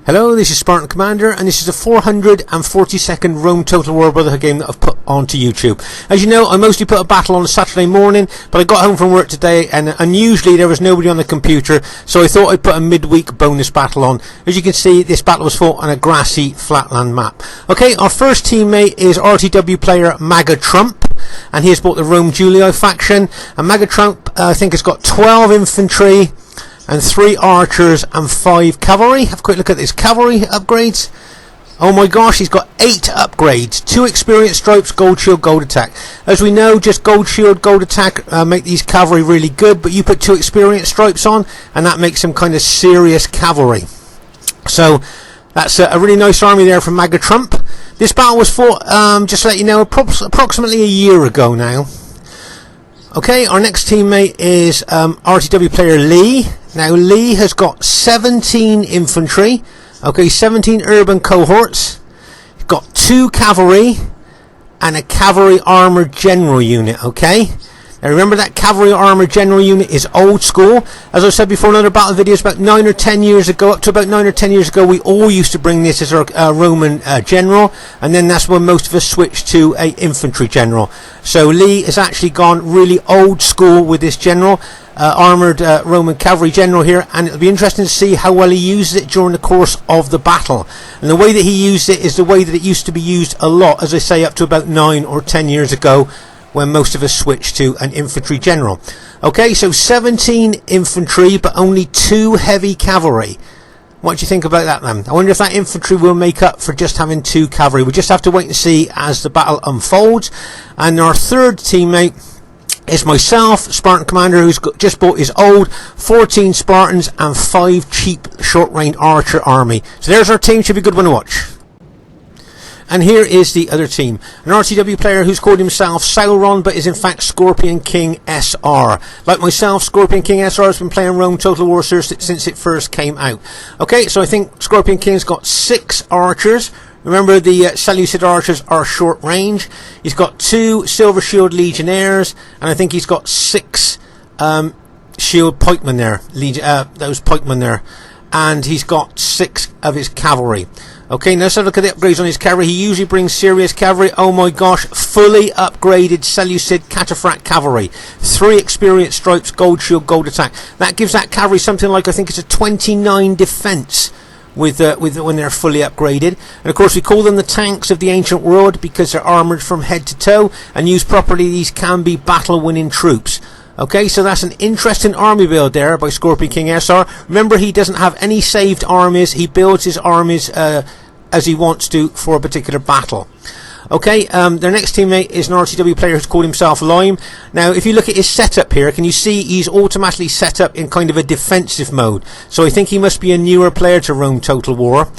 Hello, this is Spartan Commander, and this is the 442nd Rome Total War Brotherhood game that I've put onto YouTube. As you know, I mostly put a battle on a Saturday morning, but I got home from work today, and unusually there was nobody on the computer, so I thought I'd put a midweek bonus battle on. As you can see, this battle was fought on a grassy flatland map. Okay, our first teammate is RTW player MAGA Trump, and he has bought the Rome Julii faction, and MAGA Trump, I think, has got 12 infantry, and 3 archers and 5 cavalry. Have a quick look at this cavalry upgrades. Oh my gosh, he's got 8 upgrades. 2 experience stripes, gold shield, gold attack. As we know, just gold shield, gold attack make these cavalry really good, but you put 2 experience stripes on and that makes them kind of serious cavalry. So that's a really nice army there from MAGA Trump. This battle was fought, just to let you know, approximately a year ago now. Okay, our next teammate is RTW player Lee. Now Lee has got 17 infantry, okay, 17 urban cohorts. He's got 2 cavalry and a cavalry armoured general unit, okay. Now remember, that cavalry armoured general unit is old school. As I said before in other battle videos, about 9 or 10 years ago, up to about 9 or 10 years ago, we all used to bring this as our Roman general, and then that's when most of us switched to a infantry general. So Lee has actually gone really old school with this general, armoured Roman cavalry general here, and it'll be interesting to see how well he uses it during the course of the battle. And the way that he used it is the way that it used to be used a lot, as I say, up to about 9 or 10 years ago, when most of us switched to an infantry general. Okay, so 17 infantry, but only 2 heavy cavalry. What do you think about that then? I wonder if that infantry will make up for just having 2 cavalry. We'll just have to wait and see as the battle unfolds. And our third teammate is myself, Spartan Commander, who's just bought his old 14 Spartans and 5 cheap short-range archer army. So there's our team. Should be a good one to watch. And here is the other team. An RTW player who's called himself Sauron, but is in fact Scorpion King SR. Like myself, Scorpion King SR has been playing Rome Total War since it first came out. Okay, so I think Scorpion King's got 6 archers. Remember, the Seleucid archers are short range. He's got 2 Silver Shield Legionnaires, and I think he's got 6 Shield Pikemen there. Those Pikemen there. And he's got 6 of his cavalry. Okay, now let's have a look at the upgrades on his cavalry. He usually brings serious cavalry. Oh my gosh, fully upgraded Seleucid Cataphract cavalry. 3 experience stripes, gold shield, gold attack. That gives that cavalry something like, I think it's a 29 defense with when they're fully upgraded. And of course we call them the tanks of the ancient world because they're armoured from head to toe, and used properly these can be battle winning troops. Okay, so that's an interesting army build there by Scorpion King SR. Remember, he doesn't have any saved armies. He builds his armies as he wants to for a particular battle. Okay, their next teammate is an RTW player who's called himself Lime. Now, if you look at his setup here, can you see he's automatically set up in kind of a defensive mode? So I think he must be a newer player to Rome Total War.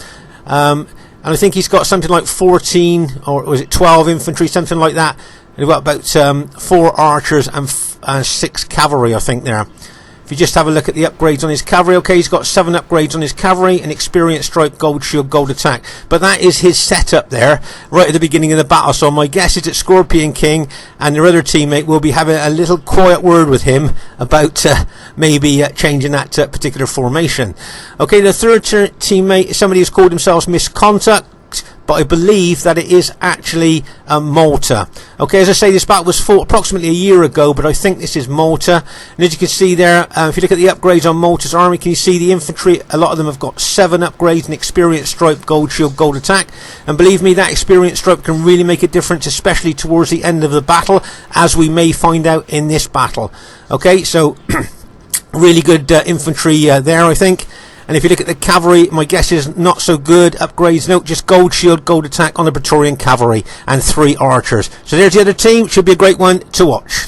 And I think he's got something like 14, or was it 12 infantry, something like that. And we've got about 4 archers and 6 cavalry, I think, there. If you just have a look at the upgrades on his cavalry, okay, he's got 7 upgrades on his cavalry, an experience stripe, gold shield, gold attack. But that is his setup there, right at the beginning of the battle. So my guess is that Scorpion King and their other teammate will be having a little quiet word with him about maybe changing that particular formation. Okay, the third teammate is somebody who's called themselves Misconduct, but I believe that it is actually Malta. Okay, as I say, this battle was fought approximately a year ago, but I think this is Malta. And as you can see there, if you look at the upgrades on Malta's army, can you see the infantry? A lot of them have got 7 upgrades, an experience stripe, gold shield, gold attack. And believe me, that experience stripe can really make a difference, especially towards the end of the battle, as we may find out in this battle. Okay, so really good infantry there, I think. And if you look at the cavalry, my guess is not so good. Upgrades, no, just gold shield, gold attack on the Praetorian cavalry, and 3 archers. So there's the other team. Should be a great one to watch.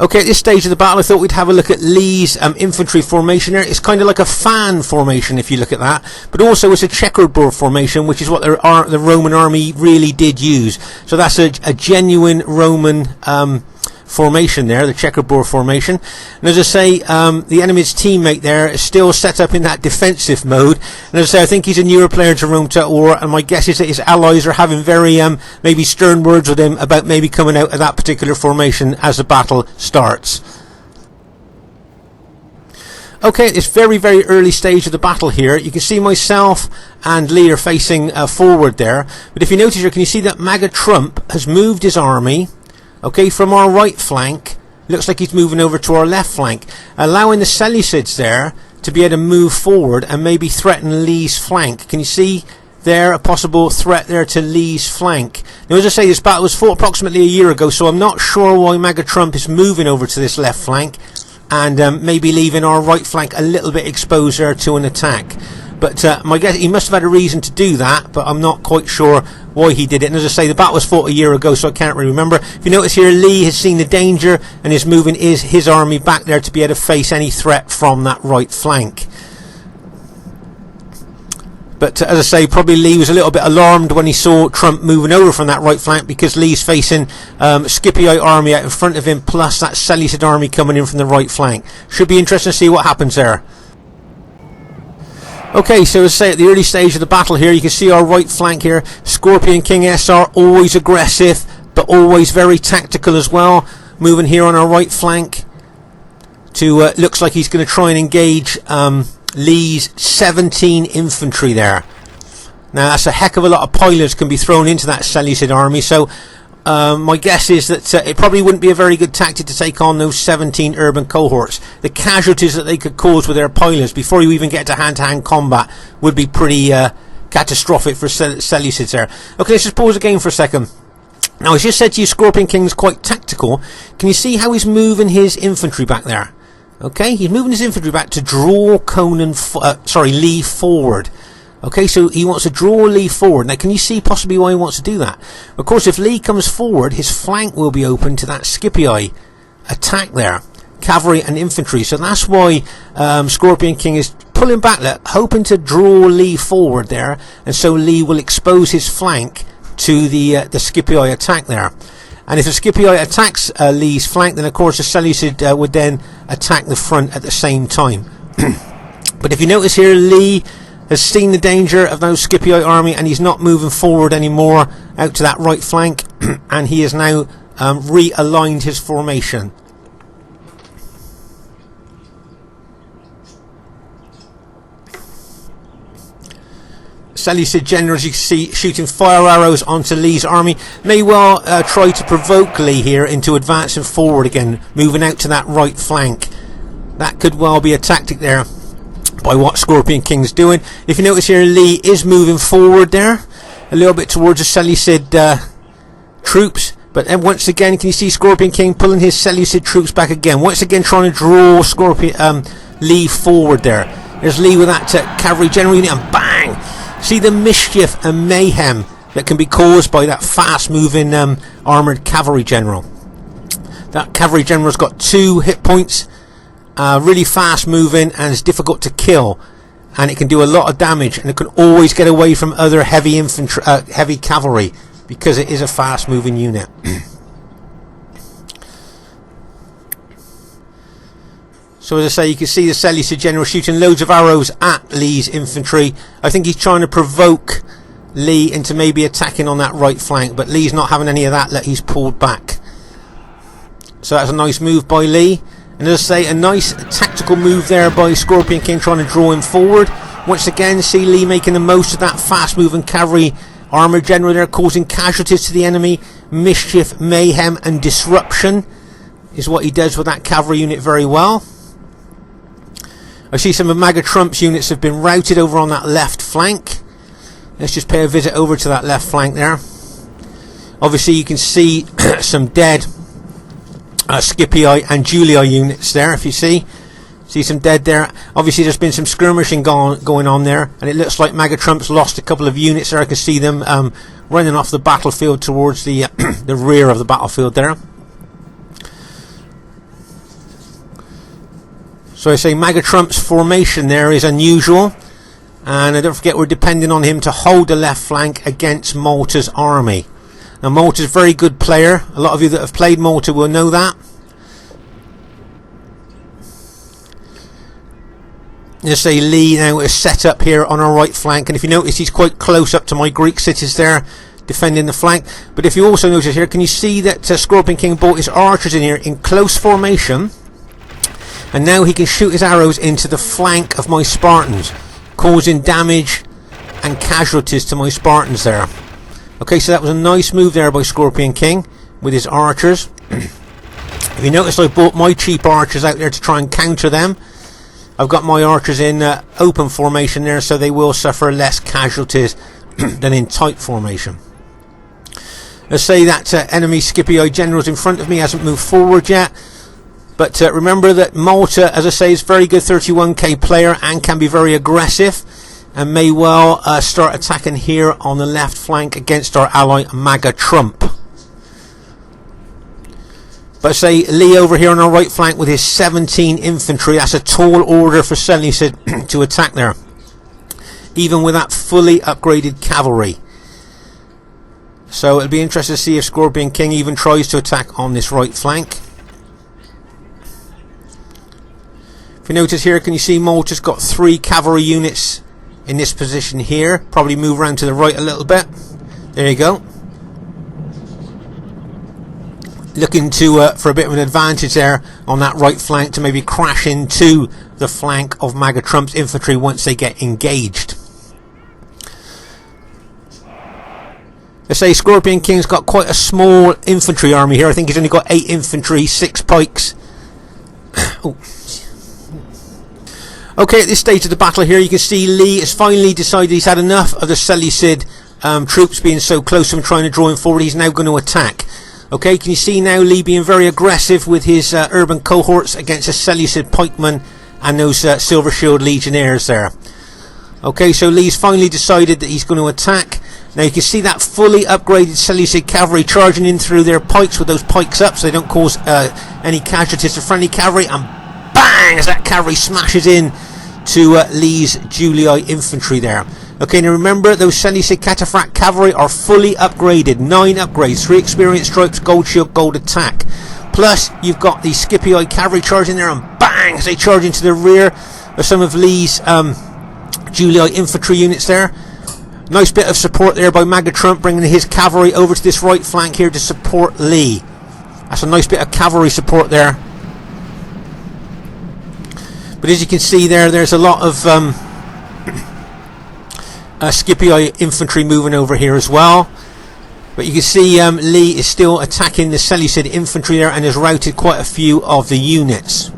Okay, at this stage of the battle, I thought we'd have a look at Lee's infantry formation there. It's kind of like a fan formation, if you look at that. But also it's a checkerboard formation, which is what the Roman army really did use. So that's a genuine Roman formation there, the checkerboard formation. And as I say, the enemy's teammate there is still set up in that defensive mode. And as I say, I think he's a newer player to Rome Total War, and my guess is that his allies are having very maybe stern words with him about maybe coming out of that particular formation as the battle starts. Okay, at this very, very early stage of the battle here, you can see myself and Lee are facing forward there. But if you notice here, can you see that MAGA Trump has moved his army, okay, from our right flank. Looks like he's moving over to our left flank, allowing the Seleucids there to be able to move forward and maybe threaten Lee's flank. Can you see there a possible threat there to Lee's flank? Now, as I say, this battle was fought approximately a year ago, so I'm not sure why MAGA Trump is moving over to this left flank and maybe leaving our right flank a little bit exposed there to an attack. But my guess, he must have had a reason to do that, but I'm not quite sure why he did it. And as I say, the battle was fought a year ago, so I can't really remember. If you notice here, Lee has seen the danger and is moving his army back there to be able to face any threat from that right flank. But as I say, probably Lee was a little bit alarmed when he saw Trump moving over from that right flank, because Lee's facing Scipioid army out in front of him, plus that Seleucid army coming in from the right flank. Should be interesting to see what happens there. Okay, so as I say, at the early stage of the battle here, you can see our right flank here. Scorpion King SR, always aggressive, but always very tactical as well. Moving here on our right flank to, looks like he's going to try and engage Lee's 17 infantry there. Now, that's a heck of a lot of pilots can be thrown into that Seleucid army, so my guess is that it probably wouldn't be a very good tactic to take on those 17 urban cohorts. The casualties that they could cause with their pilots before you even get to hand-to-hand combat would be pretty catastrophic for Seleucids there. Okay, let's just pause the game for a second. Now, as I just said to you, Scorpion King's quite tactical. Can you see how he's moving his infantry back there? Okay, he's moving his infantry back to draw Lee forward. Okay, so he wants to draw Lee forward. Now, can you see possibly why he wants to do that? Of course, if Lee comes forward, his flank will be open to that Scipii attack there. Cavalry and infantry. So that's why Scorpion King is pulling back, hoping to draw Lee forward there. And so Lee will expose his flank to the Scipii attack there. And if the Scipii attacks Lee's flank, then of course the Seleucid would then attack the front at the same time. But if you notice here, Lee has seen the danger of those Scipii army, and he's not moving forward anymore out to that right flank, and he has now realigned his formation. Seleucid generals, you can see, shooting fire arrows onto Lee's army. May well try to provoke Lee here into advancing forward again, moving out to that right flank. That could well be a tactic there by what Scorpion King's doing. If you notice here, Lee is moving forward there a little bit towards the Seleucid troops, but then once again, can you see Scorpion King pulling his Seleucid troops back again, once again trying to draw Lee forward there. There's Lee with that cavalry general unit, and bang! See the mischief and mayhem that can be caused by that fast moving armoured cavalry general. That cavalry general's got 2 hit points, really fast moving, and it's difficult to kill, and it can do a lot of damage, and it can always get away from other heavy infantry, heavy cavalry, because it is a fast moving unit. So as I say, you can see the Seleucid general shooting loads of arrows at Lee's infantry. I think he's trying to provoke Lee into maybe attacking on that right flank, but Lee's not having any of that. He's pulled back. So that's a nice move by Lee. And as I say, a nice tactical move there by Scorpion King, trying to draw him forward. Once again, see Lee making the most of that fast moving cavalry armoured general there, causing casualties to the enemy. Mischief, mayhem and disruption is what he does with that cavalry unit very well. I see some of MAGA Trump's units have been routed over on that left flank. Let's just pay a visit over to that left flank there. Obviously you can see some dead Scipii and Julii units there, if you see some dead there. Obviously there's been some skirmishing going on there, and it looks like MAGA Trump's lost a couple of units there. I can see them running off the battlefield towards the the rear of the battlefield there. So I say MAGA Trump's formation there is unusual, and don't forget we're depending on him to hold the left flank against Malta's army. Now Malta's a very good player. A lot of you that have played Malta will know that. Just say Lee now is set up here on our right flank, and if you notice he's quite close up to my Greek cities there, defending the flank. But if you also notice here, can you see that Scorpion King brought his archers in here in close formation, And now he can shoot his arrows into the flank of my Spartans, causing damage and casualties to my Spartans there. Okay, so that was a nice move there by Scorpion King with his archers. If you notice, I brought my cheap archers out there to try and counter them. I've got my archers in open formation there, so they will suffer less casualties than in tight formation. Let's say that enemy Scipii generals in front of me hasn't moved forward yet. But remember that Malta, as I say, is a very good 31k player and can be very aggressive, and may well start attacking here on the left flank against our ally MAGA Trump. But say Lee over here on our right flank with his 17 infantry, that's a tall order for Seleucid to attack there, even with that fully upgraded cavalry. So it'll be interesting to see if Scorpion King even tries to attack on this right flank. If you notice here, can you see Malta's got 3 cavalry units in this position here? Probably move around to the right a little bit. There you go. Looking to for a bit of an advantage there on that right flank to maybe crash into the flank of MAGA Trump's infantry once they get engaged. Let's say Scorpion King's got quite a small infantry army here. I think he's only got 8 infantry, 6 pikes. Oh. Okay, at this stage of the battle here, you can see Lee has finally decided he's had enough of the Seleucid troops being so close to him, trying to draw him forward. He's now going to attack. Okay, can you see now Lee being very aggressive with his urban cohorts against the Seleucid pikemen and those Silver Shield legionnaires there. Okay, so Lee's finally decided that he's going to attack. Now you can see that fully upgraded Seleucid cavalry charging in through their pikes with those pikes up so they don't cause any casualties to friendly cavalry, and bang, as that cavalry smashes in to Lee's Julii infantry there. Okay, now remember, those Seleucid Cataphract cavalry are fully upgraded. 9 upgrades, 3 experience stripes, gold shield, gold attack. Plus, you've got the Scipii cavalry charging there, and bang, as they charge into the rear of some of Lee's Julii infantry units there. Nice bit of support there by MAGA Trump, bringing his cavalry over to this right flank here to support Lee. That's a nice bit of cavalry support there. But as you can see there, there's a lot of Scipii infantry moving over here as well. But you can see Lee is still attacking the Seleucid infantry there and has routed quite a few of the units.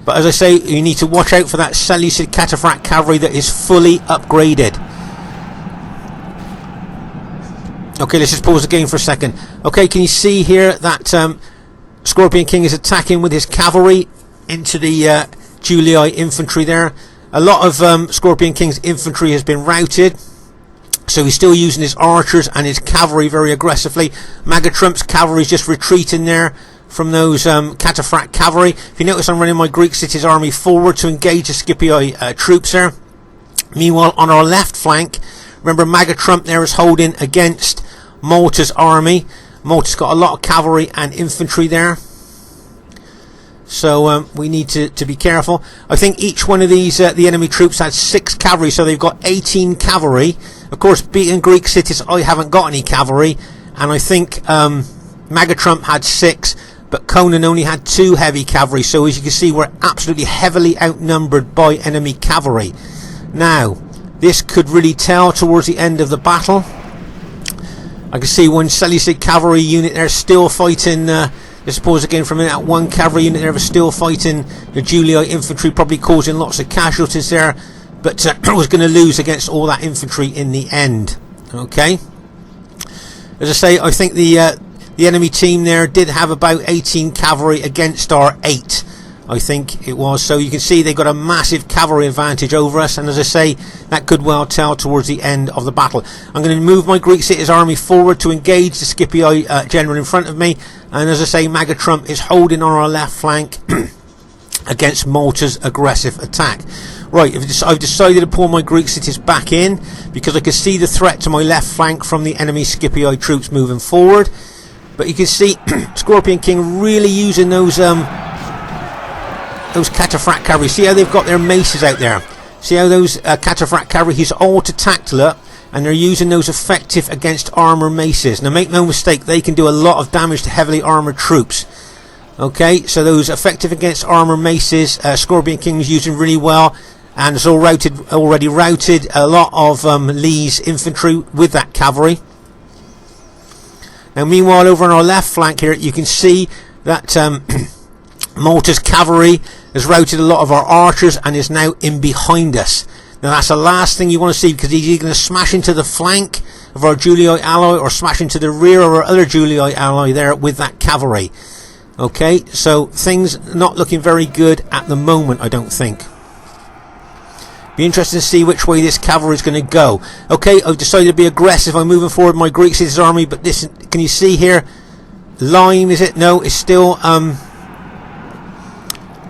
But as I say, you need to watch out for that Seleucid Cataphract cavalry that is fully upgraded. Okay, let's just pause the game for a second. Okay, can you see here that Scorpion King is attacking with his cavalry into the Julii infantry there. A lot of Scorpion King's infantry has been routed, so he's still using his archers and his cavalry very aggressively. MAGA Trump's cavalry is just retreating there from those Cataphract cavalry. If you notice, I'm running my Greek cities army forward to engage the Scipii troops there. Meanwhile, on our left flank, remember MAGA Trump there is holding against Malta's army. Malta's got a lot of cavalry and infantry there, so we need to be careful. I think each one of these the enemy troops had 6 cavalry, so they've got 18 cavalry. Of course, beating Greek cities, I haven't got any cavalry, and I think MAGA Trump had 6, but Conan only had 2 heavy cavalry. So as you can see, we're absolutely heavily outnumbered by enemy cavalry. Now, this could really tell towards the end of the battle. I can see one Seleucid cavalry unit there still fighting. Let's pause again for a minute. That 1 cavalry unit there was still fighting the Julii infantry, probably causing lots of casualties there, but was going to lose against all that infantry in the end. Okay. As I say, I think the enemy team there did have about 18 cavalry against our 8. I think it was. So you can see they got a massive cavalry advantage over us, and as I say, that could well tell towards the end of the battle. I'm going to move my Greek cities army forward to engage the Scipii general in front of me, and as I say, MAGA Trump is holding on our left flank against Malta's aggressive attack. Right, I've decided to pull my Greek cities back in because I can see the threat to my left flank from the enemy Scipii troops moving forward. But you can see Scorpion King really using those Cataphract cavalry. See how they've got their maces out there? See how those Cataphract cavalry, he's all to tactile, and they're using those effective against armour maces. Now make no mistake, they can do a lot of damage to heavily armoured troops. Okay, so those effective against armor maces, Scorpion King's using really well, and it's already routed a lot of Lee's infantry with that cavalry. Now meanwhile, over on our left flank here, you can see that Malta's cavalry has routed a lot of our archers and is now in behind us. Now that's the last thing you want to see, because he's either going to smash into the flank of our Julii ally or smash into the rear of our other Julii ally there with that cavalry. Okay, so things not looking very good at the moment, I don't think. Be interested to see which way this cavalry is going to go. Okay, I've decided to be aggressive. I'm moving forward my Greek citizens army, but this, can you see here? Line, is it? No, it's still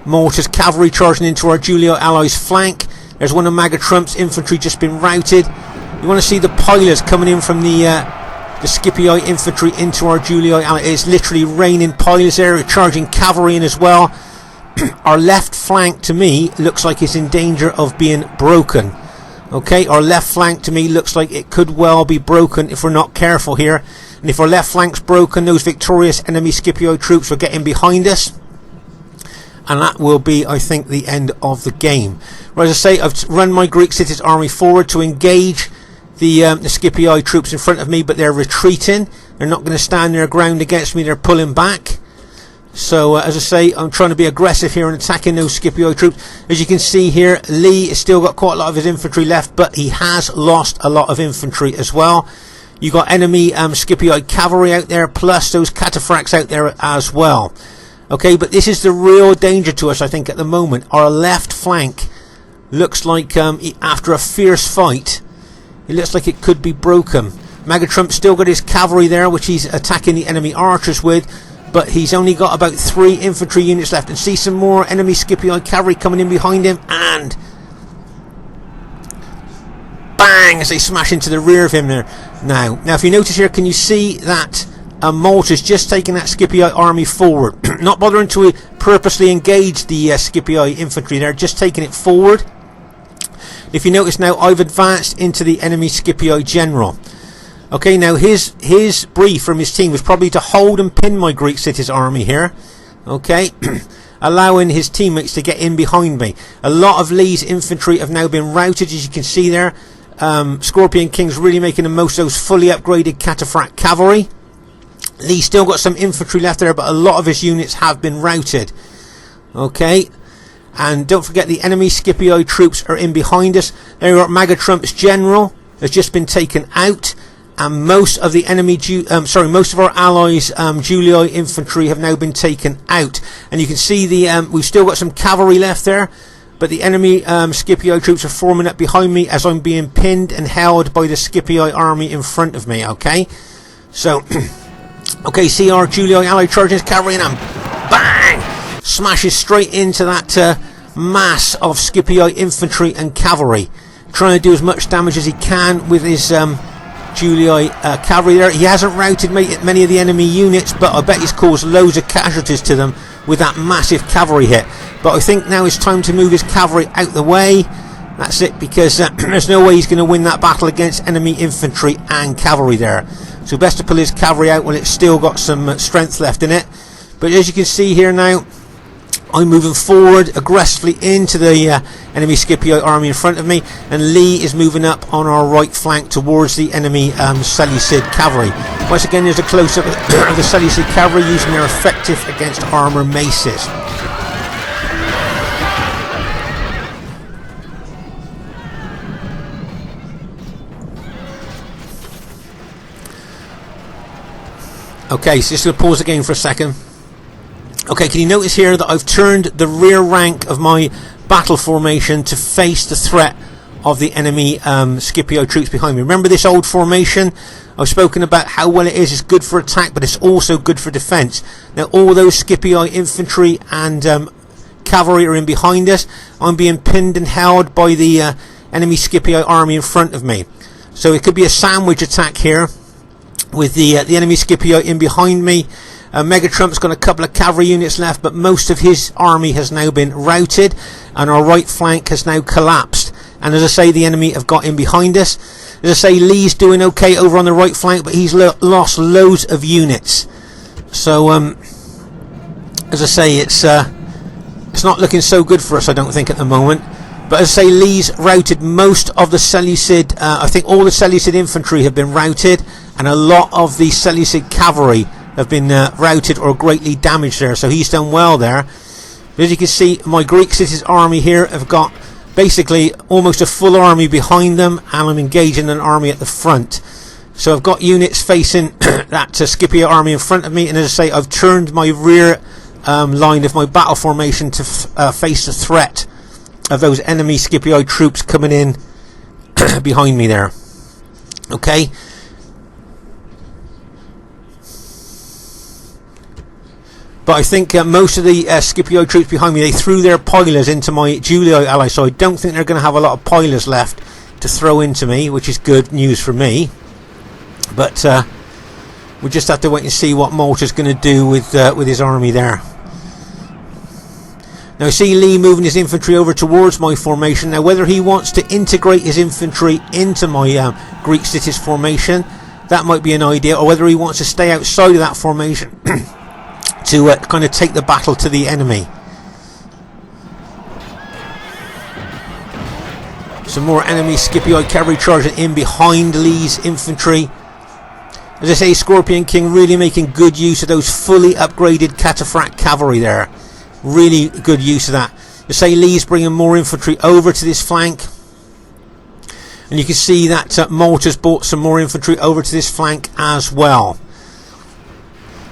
Malta's cavalry charging into our Julii allies' flank. There's one of Trump's infantry just been routed. You want to see the pilers coming in from the Scipii infantry into our Julii allies. It's literally raining pilers there, charging cavalry in as well. Our left flank, to me, looks like it's in danger of being broken. Okay, our left flank to me looks like it could well be broken if we're not careful here. And if our left flank's broken, those victorious enemy Scipii troops will get in behind us. And that will be, I think, the end of the game. Well, as I say, I've run my Greek citizens army forward to engage the Scipii troops in front of me, but they're retreating. They're not going to stand their ground against me. They're pulling back. So, as I say, I'm trying to be aggressive here and attacking those Scipii troops. As you can see here, Lee has still got quite a lot of his infantry left, but he has lost a lot of infantry as well. You've got enemy Scipii cavalry out there, plus those cataphracts out there as well. Okay, but this is the real danger to us, I think, at the moment. Our left flank looks like, after a fierce fight, it looks like it could be broken. Trump's still got his cavalry there, which he's attacking the enemy archers with, but he's only got about 3 infantry units left. And see some more enemy Scipii cavalry coming in behind him, and bang, as they smash into the rear of him there. Now if you notice here, can you see that Malta's just taking that Scipii army forward? Not bothering to purposely engage the Scipii infantry there, just taking it forward. If you notice now, I've advanced into the enemy Scipii general. Okay, now his brief from his team was probably to hold and pin my Greek cities army here. Okay, allowing his teammates to get in behind me. A lot of Lee's infantry have now been routed, as you can see there. Scorpion King's really making the most of those fully upgraded cataphract cavalry. Lee's still got some infantry left there, but a lot of his units have been routed. Okay, and don't forget the enemy Scipii troops are in behind us. There we got Trump's general has just been taken out, and most of the enemy most of our allies Julii infantry have now been taken out. And you can see the we've still got some cavalry left there, but the enemy Scipii troops are forming up behind me as I'm being pinned and held by the Scipii army in front of me. Okay, so okay, see our Julii ally charging his cavalry, and bang, smashes straight into that mass of Scipii infantry and cavalry, trying to do as much damage as he can with his Julii cavalry there. He hasn't routed many of the enemy units, but I bet he's caused loads of casualties to them with that massive cavalry hit. But I think now it's time to move his cavalry out the way. That's it, because there's no way he's going to win that battle against enemy infantry and cavalry there. So best to pull his cavalry out when it's still got some strength left in it. But as you can see here now, I'm moving forward aggressively into the enemy Scipii army in front of me, and Lee is moving up on our right flank towards the enemy Seleucid cavalry. Once again, there's a close-up of the Seleucid cavalry using their effective against armor maces. Okay, so just going to pause again for a second. Okay, can you notice here that I've turned the rear rank of my battle formation to face the threat of the enemy Scipii troops behind me? Remember this old formation? I've spoken about how well it is. It's good for attack, but it's also good for defence. Now all those Scipii infantry and cavalry are in behind us. I'm being pinned and held by the enemy Scipii army in front of me. So it could be a sandwich attack here, with the enemy Scipii in behind me. Trump's got a couple of cavalry units left, but most of his army has now been routed, and our right flank has now collapsed. And as I say, the enemy have got in behind us. As I say, Lee's doing okay over on the right flank, but he's lost loads of units. So as I say, it's not looking so good for us, I don't think, at the moment. But as I say, Lee's routed most of the Seleucid. I think all the Seleucid infantry have been routed, and a lot of the Seleucid cavalry have been routed or greatly damaged there. So he's done well there. But as you can see, my Greek cities army here have got basically almost a full army behind them, and I'm engaging an army at the front. So I've got units facing that Scipio army in front of me, and as I say, I've turned my rear line of my battle formation to face the threat of those enemy Scipio troops coming in behind me there. Okay. But I think most of the Scipio troops behind me, they threw their pilers into my Julii ally, so I don't think they're going to have a lot of pilers left to throw into me, which is good news for me. But we just have to wait and see what Malta's going to do with his army there. Now I see Lee moving his infantry over towards my formation. Now whether he wants to integrate his infantry into my Greek cities formation, that might be an idea, or whether he wants to stay outside of that formation to kind of take the battle to the enemy. Some more enemy Scipio cavalry charging in behind Lee's infantry. As I say, Scorpion King really making good use of those fully upgraded cataphract cavalry there. Really good use of that. As I say, Lee's bringing more infantry over to this flank. And you can see that Malta's brought some more infantry over to this flank as well.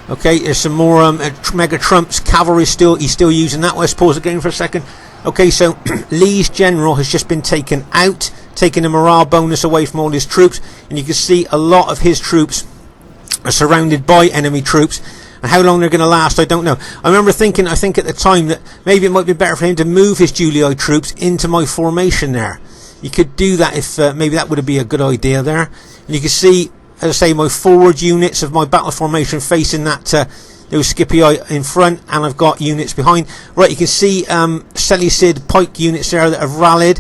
Okay, there's some more Mega Trump's cavalry still. He's still using that. Let's pause the game for a second. Okay, so Lee's general has just been taken out, taking a morale bonus away from all his troops, and you can see a lot of his troops are surrounded by enemy troops. And how long they're going to last, I don't know. I remember thinking, I think at the time, that maybe it might be better for him to move his Julii troops into my formation there. You could do that if maybe that would be a good idea there. And you can see, as I say, my forward units of my battle formation facing that those Scipii in front, and I've got units behind. Right, you can see Seleucid pike units there that have rallied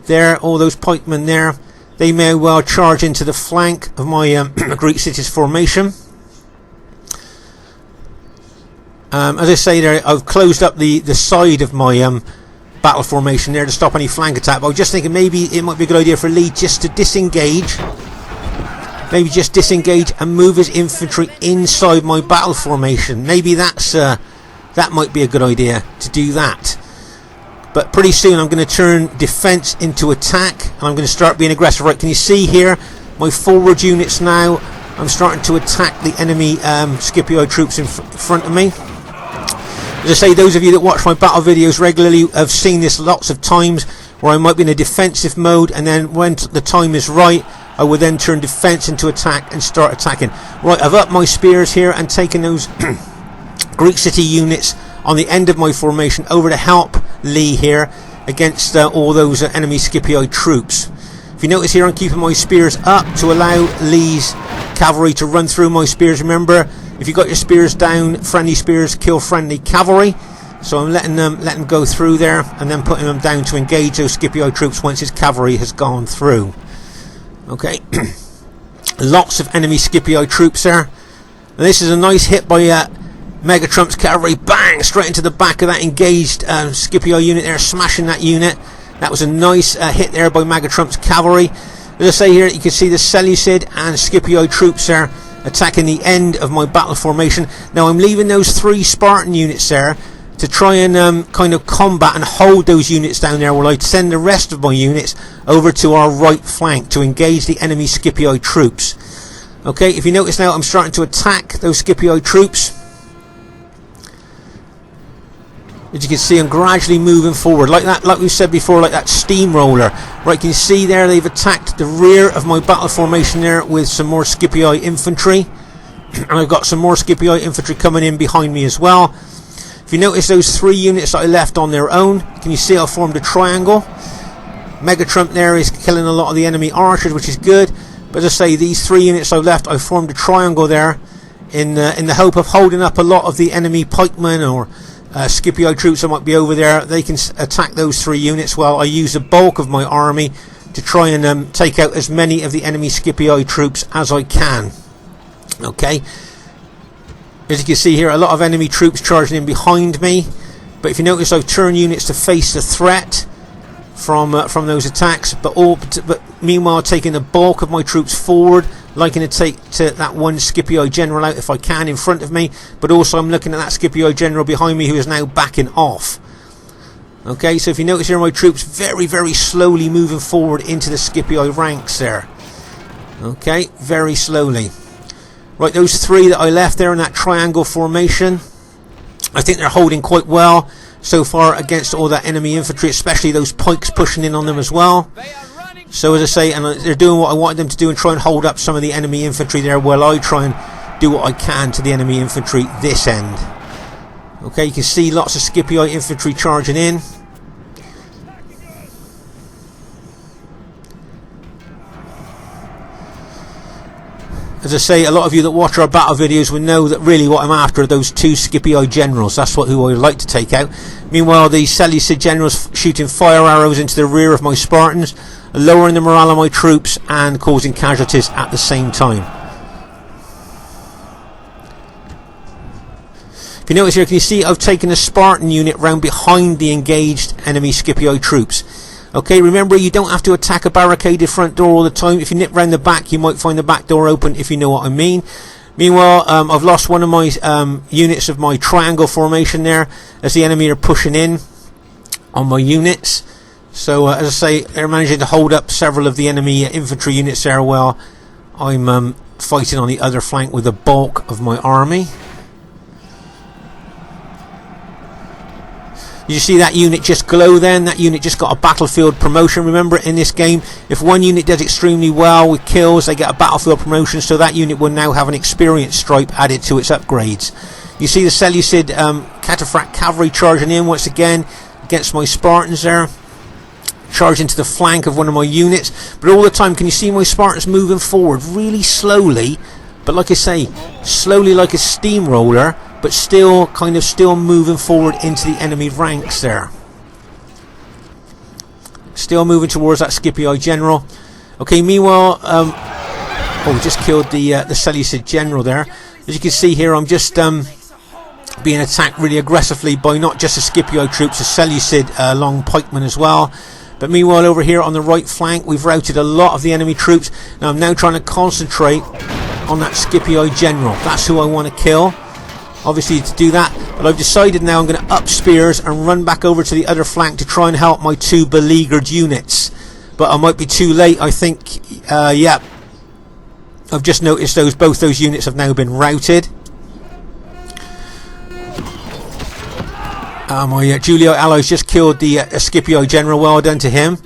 there, all those pikemen there. They may well charge into the flank of my Greek cities formation. As I say there, I've closed up the side of my battle formation there to stop any flank attack. But I was just thinking maybe it might be a good idea for Lee just to disengage. Maybe just disengage and move his infantry inside my battle formation. Maybe that might be a good idea to do that. But pretty soon I'm going to turn defense into attack, and I'm going to start being aggressive. Right, can you see here my forward units now? I'm starting to attack the enemy Scipio troops in front of me. As I say, those of you that watch my battle videos regularly have seen this lots of times, where I might be in a defensive mode, and then when the time is right, I will then turn defense into attack and start attacking. Right, I've upped my spears here and taken those Greek city units on the end of my formation over to help Lee here against all those enemy Scipio troops. If you notice here, I'm keeping my spears up to allow Lee's cavalry to run through my spears. Remember, if you got your spears down, friendly spears kill friendly cavalry. So I'm letting them go through there, and then putting them down to engage those Scipio troops once his cavalry has gone through. Okay, lots of enemy Scipio troops there. And this is a nice hit by Mega Trump's cavalry. Bang! Straight into the back of that engaged Scipio unit there, smashing that unit. That was a nice hit there by Mega Trump's cavalry. As I say here, you can see the Seleucid and Scipio troops there attacking the end of my battle formation. Now I'm leaving those 3 Spartan units there to try and kind of combat and hold those units down there, while I send the rest of my units over to our right flank to engage the enemy Scipio troops. Okay, if you notice now, I'm starting to attack those Scipio troops. As you can see, I'm gradually moving forward like that, like we said before, like that steamroller. Right, can you see there, they've attacked the rear of my battle formation there with some more Scipii infantry. And I've got some more Scipii infantry coming in behind me as well. If you notice those 3 units that I left on their own, can you see I formed a triangle? Mega Trump there is killing a lot of the enemy archers, which is good. But as I say, these 3 units I left, I formed a triangle there in the hope of holding up a lot of the enemy pikemen or Scipio troops that might be over there. They can attack those 3 units while I use the bulk of my army to try and take out as many of the enemy Scipio troops as I can. Okay. As you can see here, a lot of enemy troops charging in behind me. But if you notice, I've turned units to face the threat from those attacks. But meanwhile, taking the bulk of my troops forward, liking to take that one Scipio general out if I can in front of me. But also, I'm looking at that Scipio general behind me who is now backing off. Okay, so if you notice here, my troops very, very slowly moving forward into the Scipio ranks there. Okay, very slowly. Right, those three that I left there in that triangle formation, I think they're holding quite well so far against all that enemy infantry, especially those pikes pushing in on them as well. So as I say, and they're doing what I wanted them to do and try and hold up some of the enemy infantry there while I try and do what I can to the enemy infantry this end. Okay, you can see lots of Scipio infantry charging in. As I say, a lot of you that watch our battle videos will know that really what I'm after are those two Scipio generals. That's who I would like to take out. Meanwhile, the Seleucid generals shooting fire arrows into the rear of my Spartans, lowering the morale of my troops and causing casualties at the same time. If you notice here, can you see I've taken a Spartan unit round behind the engaged enemy Scipio troops. Okay, remember, you don't have to attack a barricaded front door all the time. If you nip round the back, you might find the back door open, if you know what I mean. Meanwhile, I've lost one of my units of my triangle formation there as the enemy are pushing in on my units. So, as I say, they're managing to hold up several of the enemy infantry units there while I'm fighting on the other flank with the bulk of my army. You see that unit just glow then? That unit just got a battlefield promotion. Remember, in this game, if one unit does extremely well with kills, they get a battlefield promotion, so that unit will now have an experience stripe added to its upgrades. You see the Seleucid Cataphract cavalry charging in once again against my Spartans there. Charging to the flank of one of my units. But all the time, can you see my Spartans moving forward really slowly? But like I say, slowly like a steamroller, but still moving forward into the enemy ranks there. Still moving towards that Scipio general. Okay, meanwhile, we just killed the Seleucid general there. As you can see here, I'm just being attacked really aggressively by not just the Scipio troops, the Seleucid long pikemen as well. But meanwhile, over here on the right flank, we've routed a lot of the enemy troops. Now I'm now trying to concentrate on that Scipio general. That's who I want to kill. Obviously, to do that, but I've decided now I'm going to up spears and run back over to the other flank to try and help my two beleaguered units. But I might be too late, I think. Yeah, I've just noticed both those units have now been routed. My Julio allies just killed the Scipio general. Well done to him.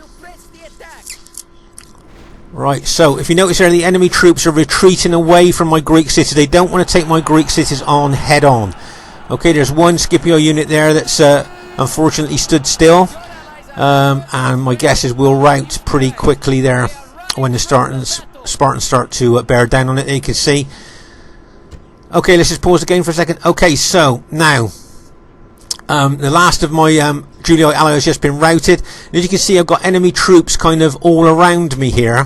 Right, so if you notice there, the enemy troops are retreating away from my Greek city. They don't want to take my Greek cities on head on. Okay, there's one Scipio unit there that's unfortunately stood still. And my guess is we'll rout pretty quickly there when the Spartans start to bear down on it. You can see. Okay, let's just pause the game for a second. Okay, so now the last of my Julio allies has just been routed. And as you can see, I've got enemy troops kind of all around me here.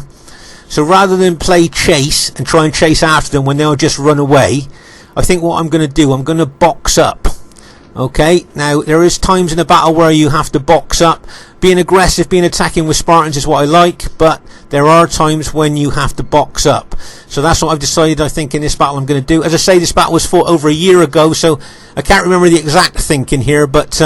So rather than play chase and try and chase after them when they'll just run away, I think what I'm going to do, I'm going to box up. Okay, now there is times in a battle where you have to box up. Being aggressive, being attacking with Spartans is what I like, but there are times when you have to box up. So that's what I've decided, I think, in this battle I'm going to do. As I say, this battle was fought over a year ago, so I can't remember the exact thinking here, but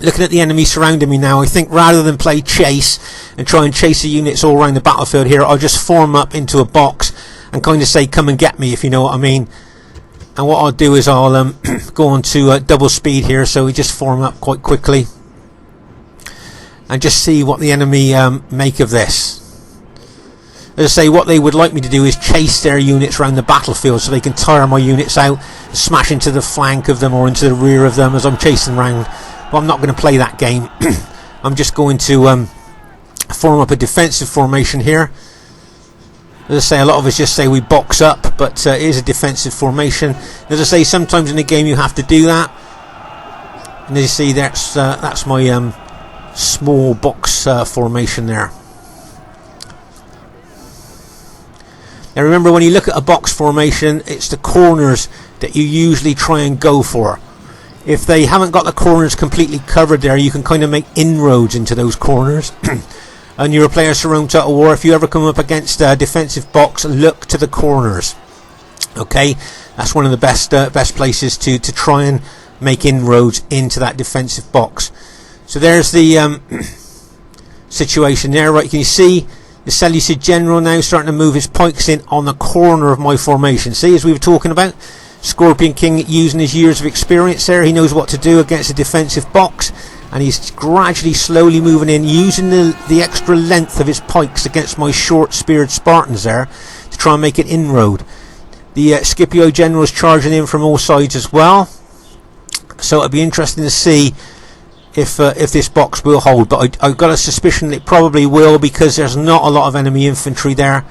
looking at the enemy surrounding me now, I think rather than play chase and try and chase the units all around the battlefield here, I'll just form up into a box and kind of say, come and get me, if you know what I mean. And what I'll do is I'll go on to double speed here, so we just form up quite quickly and just see what the enemy make of this. As I say, what they would like me to do is chase their units around the battlefield so they can tire my units out, smash into the flank of them or into the rear of them as I'm chasing around. But I'm not going to play that game. I'm just going to form up a defensive formation here. As I say, a lot of us just say we box up, but it is a defensive formation. As I say, sometimes in the game you have to do that. And as you see, that's my small box formation there. Now remember, when you look at a box formation, it's the corners that you usually try and go for. If they haven't got the corners completely covered there, you can kind of make inroads into those corners. And you're a player Rome Total War, if you ever come up against a defensive box, look to the corners. Okay, that's one of the best places to try and make inroads into that defensive box. So there's the situation there, right? Can you see the Seleucid general now starting to move his pikes in on the corner of my formation? See, as we were talking about, Scorpion King using his years of experience there, he knows what to do against a defensive box, and he's gradually, slowly moving in, using the extra length of his pikes against my short-speared Spartans there to try and make an inroad. The Scipio general is charging in from all sides as well, so it'll be interesting to see if this box will hold, but I've got a suspicion it probably will, because there's not a lot of enemy infantry there.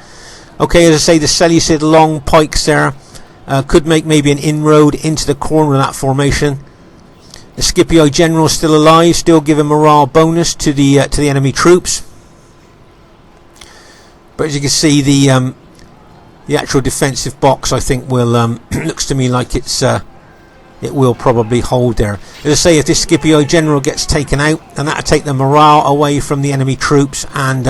Okay, as I say, the Seleucid long pikes there could make maybe an inroad into the corner of that formation. The Scipio general is still alive, still giving morale bonus to the enemy troops. But as you can see, the actual defensive box, I think, will looks to me like it will probably hold there. As I say, if this Scipio general gets taken out, then that'll take the morale away from the enemy troops, and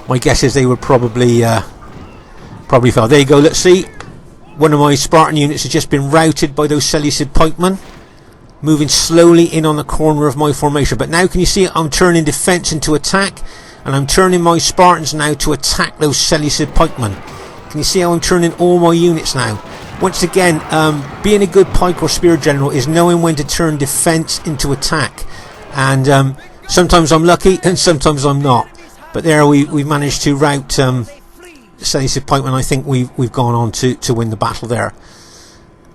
my guess is they would probably fail. There you go. Let's see. One of my Spartan units has just been routed by those Seleucid pikemen, moving slowly in on the corner of my formation. But now can you see I'm turning defense into attack, and I'm turning my Spartans now to attack those Seleucid pikemen. Can you see how I'm turning all my units now? Once again, being a good pike or spear general is knowing when to turn defense into attack, and sometimes I'm lucky and sometimes I'm not. But there we've managed to rout Seleucid pikemen. I think we've gone on to win the battle there.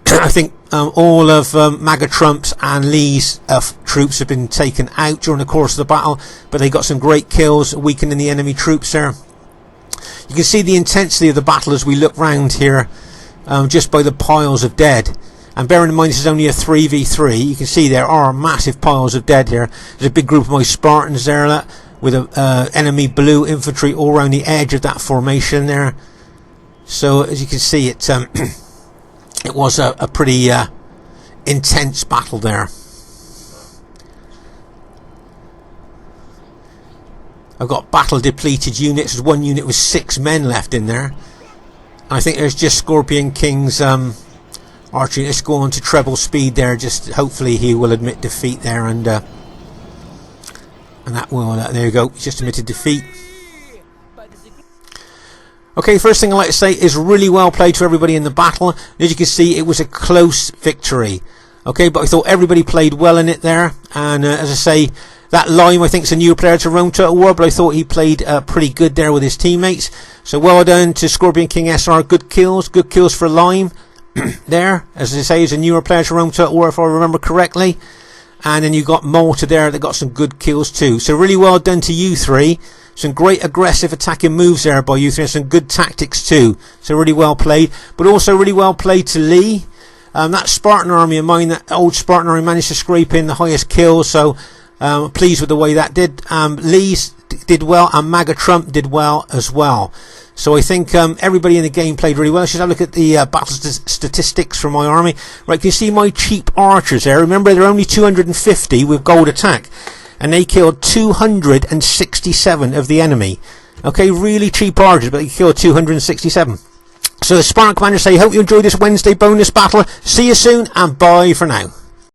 I think all of MAGA Trump's and Lee's troops have been taken out during the course of the battle, but they got some great kills, weakening the enemy troops there. You can see the intensity of the battle as we look round here, just by the piles of dead. And bearing in mind this is only a 3v3, you can see there are massive piles of dead here. There's a big group of my Spartans there with enemy blue infantry all around the edge of that formation there. So as you can see, it was a pretty intense battle there. I've got battle depleted units. There's one unit with 6 men left in there. I think there's just Scorpion King's archery. Let's go on to treble speed there. Just hopefully he will admit defeat there, and that will. There you go. He's just admitted defeat. Okay, first thing I'd like to say is really well played to everybody in the battle. As you can see, it was a close victory. Okay, but I thought everybody played well in it there, and as I say, that Lime, I think, is a new player to Rome Total War, but I thought he played pretty good there with his teammates. So well done to Scorpion King SR. Good kills for Lime there. As I say, he's a newer player to Rome Total War, if I remember correctly. And then you got Malta there that got some good kills too. So really well done to you three. Some great aggressive attacking moves there by you three, and some good tactics too. So really well played. But also really well played to Lee. That Spartan army of mine, that old Spartan army, managed to scrape in the highest kills. So pleased with the way that did. Lee's did well, and MAGA Trump did well as well. So I think everybody in the game played really well. Let's just have a look at the battle statistics from my army. Right, can you see my cheap archers there? Remember, they're only 250 with gold attack, and they killed 267 of the enemy. Okay, really cheap archers, but they killed 267. So the Spartan commanders say, hope you enjoyed this Wednesday bonus battle. See you soon, and bye for now.